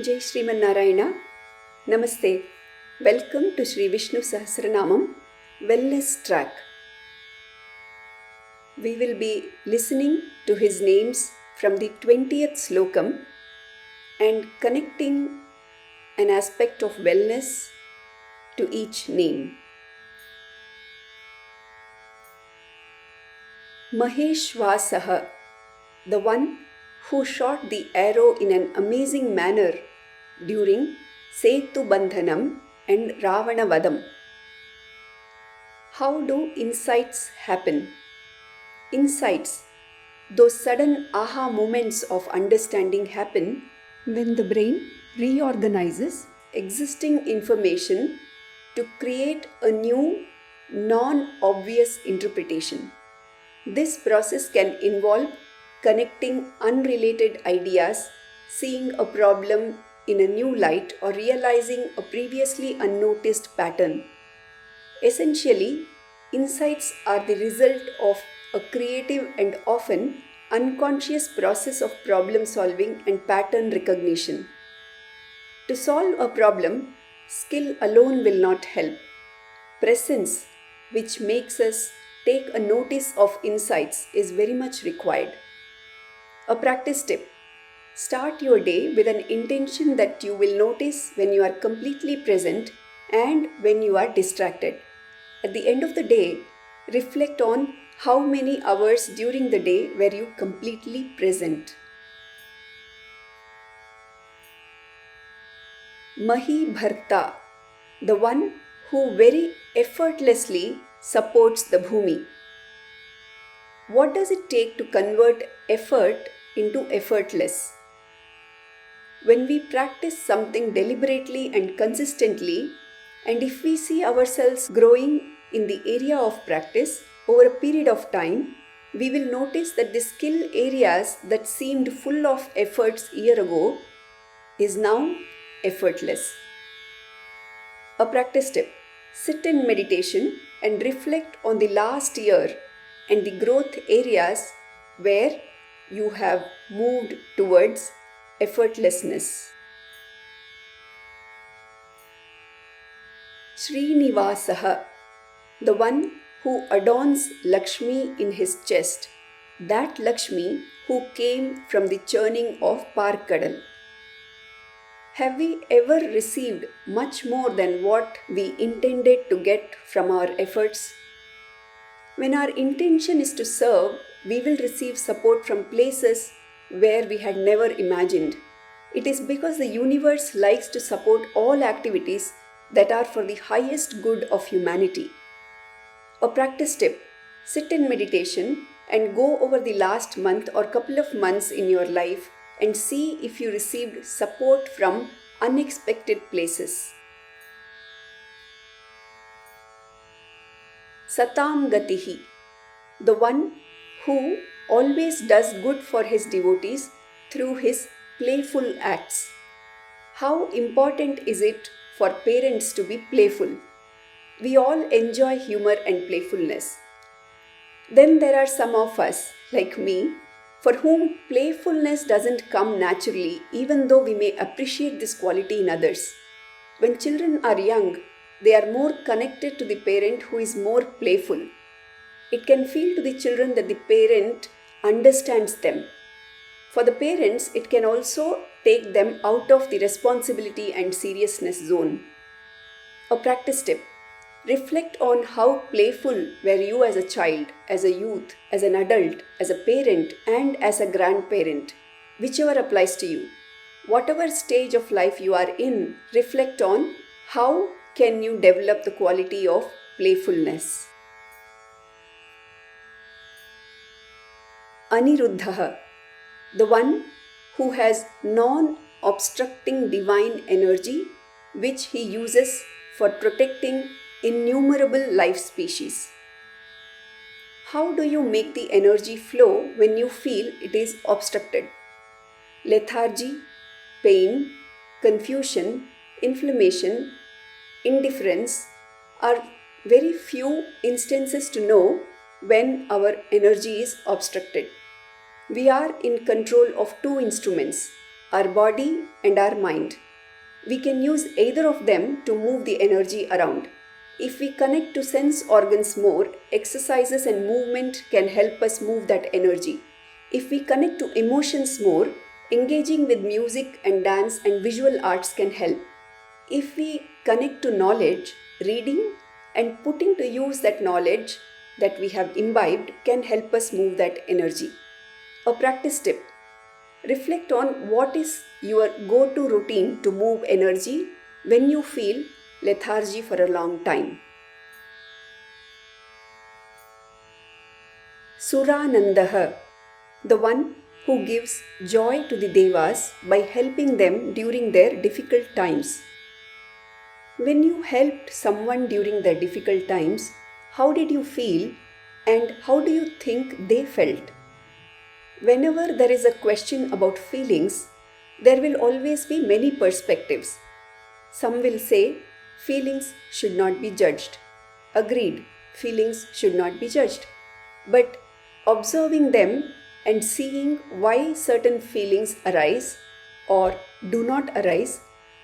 Jai Sriman Narayana. Namaste. Welcome to Sri Vishnu Sahasranamam Wellness Track. We will be listening to his names from the 20th slokam and connecting an aspect of wellness to each name. Maheshwasaha, the one who shot the arrow in an amazing manner during Setu Bandhanam and Ravana Vadam. How do insights happen? Insights, those sudden aha moments of understanding, happen when the brain reorganizes existing information to create a new, non-obvious interpretation. This process can involve connecting unrelated ideas, seeing a problem in a new light, or realizing a previously unnoticed pattern. Essentially, insights are the result of a creative and often unconscious process of problem solving and pattern recognition. To solve a problem, skill alone will not help. Presence, which makes us take a notice of insights, is very much required. A practice tip: start your day with an intention that you will notice when you are completely present and when you are distracted. At the end of the day, reflect on how many hours during the day were you completely present. Mahi Bharta, the one who very effortlessly supports the Bhumi. What does it take to convert effort into effortless? When we practice something deliberately and consistently, and if we see ourselves growing in the area of practice over a period of time, we will notice that the skill areas that seemed full of efforts a year ago is now effortless. A practice tip: sit in meditation and reflect on the last year and the growth areas where you have moved towards effortlessness. Srinivasaha, the one who adorns Lakshmi in his chest, that Lakshmi who came from the churning of Parkadal. Have we ever received much more than what we intended to get from our efforts? When our intention is to serve, we will receive support from places where we had never imagined. It is because the universe likes to support all activities that are for the highest good of humanity. A practice tip: sit in meditation and go over the last month or couple of months in your life and see if you received support from unexpected places. Satam Gatihi, the one who always does good for his devotees through his playful acts. How important is it for parents to be playful? We all enjoy humor and playfulness. Then there are some of us, like me, for whom playfulness doesn't come naturally, even though we may appreciate this quality in others. When children are young, they are more connected to the parent who is more playful. It can feel to the children that the parent understands them. For the parents, it can also take them out of the responsibility and seriousness zone. A practice tip: reflect on how playful were you as a child, as a youth, as an adult, as a parent, and as a grandparent, whichever applies to you. Whatever stage of life you are in, reflect on how can you develop the quality of playfulness. Aniruddha, the one who has non-obstructing divine energy which he uses for protecting innumerable life species. How do you make the energy flow when you feel it is obstructed? Lethargy, pain, confusion, inflammation, indifference are very few instances to know when our energy is obstructed. We are in control of two instruments, our body and our mind. We can use either of them to move the energy around. If we connect to sense organs more, exercises and movement can help us move that energy. If we connect to emotions more, engaging with music and dance and visual arts can help. If we connect to knowledge, reading and putting to use that knowledge that we have imbibed can help us move that energy. A practice tip: reflect on what is your go-to routine to move energy when you feel lethargy for a long time. Suranandaha, the one who gives joy to the Devas by helping them during their difficult times. When you helped someone during their difficult times, how did you feel and how do you think they felt? Whenever there is a question about feelings, there will always be many perspectives. Some will say, feelings should not be judged. Agreed, feelings should not be judged. But observing them and seeing why certain feelings arise or do not arise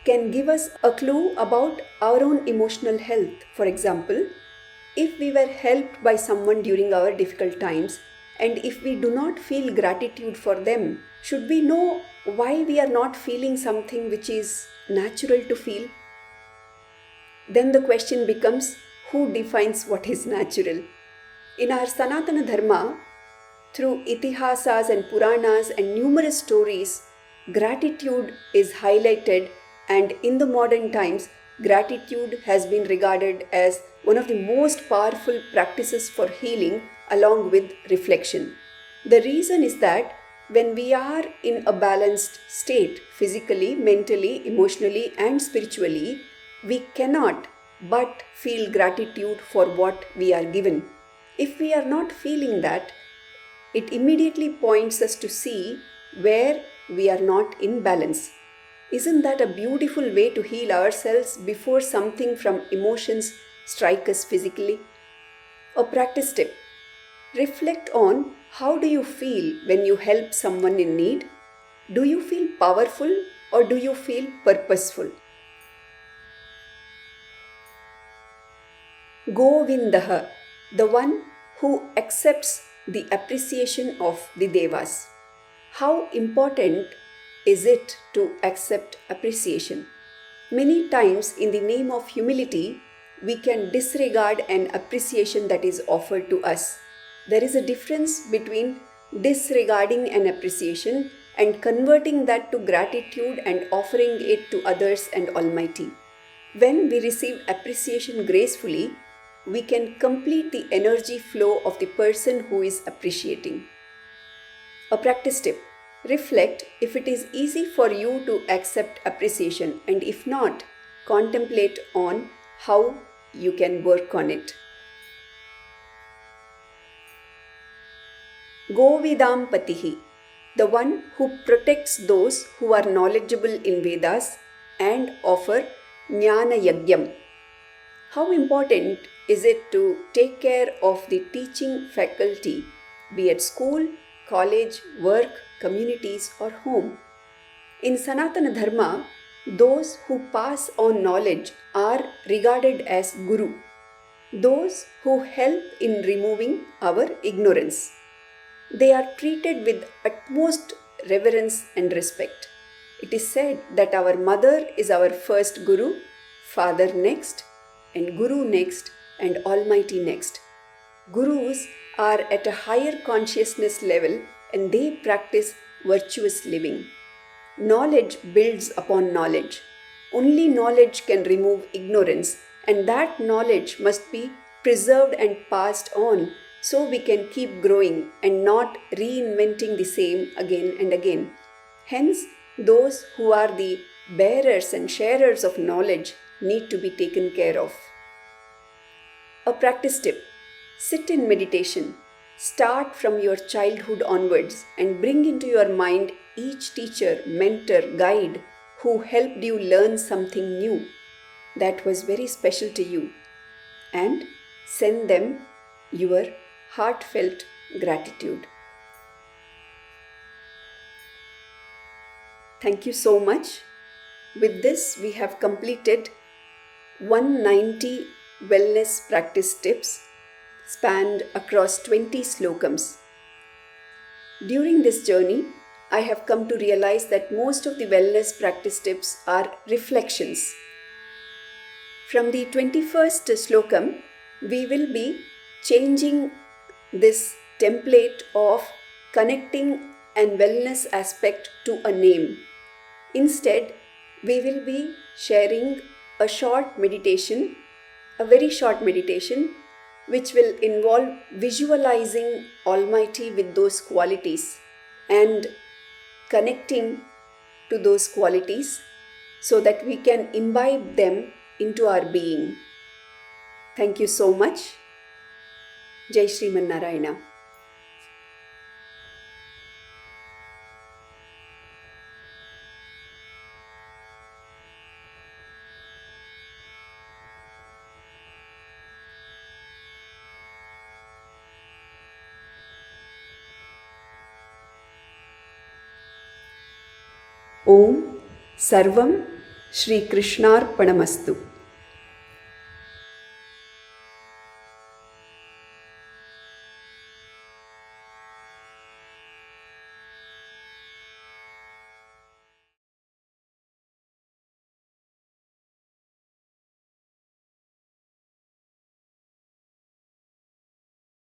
can give us a clue about our own emotional health. For example, if we were helped by someone during our difficult times and if we do not feel gratitude for them, should we know why we are not feeling something which is natural to feel? Then the question becomes, who defines what is natural? In our Sanatana Dharma, through itihasas and Puranas and numerous stories, gratitude is highlighted, and in the modern times, gratitude has been regarded as one of the most powerful practices for healing along with reflection. The reason is that when we are in a balanced state, physically, mentally, emotionally and spiritually, we cannot but feel gratitude for what we are given. If we are not feeling that, it immediately points us to see where we are not in balance. Isn't that a beautiful way to heal ourselves before something from emotions strike us physically? A practice tip: reflect on how do you feel when you help someone in need? Do you feel powerful or do you feel purposeful? Govindaha, the one who accepts the appreciation of the Devas. How important is it to accept appreciation? Many times, in the name of humility, we can disregard an appreciation that is offered to us. There is a difference between disregarding an appreciation and converting that to gratitude and offering it to others and Almighty. When we receive appreciation gracefully, we can complete the energy flow of the person who is appreciating. A practice tip: reflect if it is easy for you to accept appreciation, and if not, contemplate on how you can work on it. Govidam Patihi, the one who protects those who are knowledgeable in Vedas and offer Jnana Yagyam. How important is it to take care of the teaching faculty, be it school, college, work, communities or home? In Sanatana Dharma, those who pass on knowledge are regarded as Guru, those who help in removing our ignorance. They are treated with utmost reverence and respect. It is said that our mother is our first Guru, father next, and Guru next, and Almighty next. Gurus are at a higher consciousness level and they practice virtuous living. Knowledge builds upon knowledge. Only knowledge can remove ignorance, and that knowledge must be preserved and passed on so we can keep growing and not reinventing the same again and again. Hence, those who are the bearers and sharers of knowledge need to be taken care of. A practice tip: sit in meditation. Start from your childhood onwards and bring into your mind each teacher, mentor, guide who helped you learn something new that was very special to you, and send them your heartfelt gratitude. Thank you so much. With this, we have completed 190 wellness practice tips spanned across 20 slokams. During this journey, I have come to realize that most of the wellness practice tips are reflections. From the 21st slokam, we will be changing this template of connecting an wellness aspect to a name. Instead, we will be sharing a short meditation, a very short meditation, which will involve visualizing Almighty with those qualities and connecting to those qualities so that we can imbibe them into our being. Thank you so much. Jai Shriman Narayana. Om Sarvam Shri Krishnarpanamastu.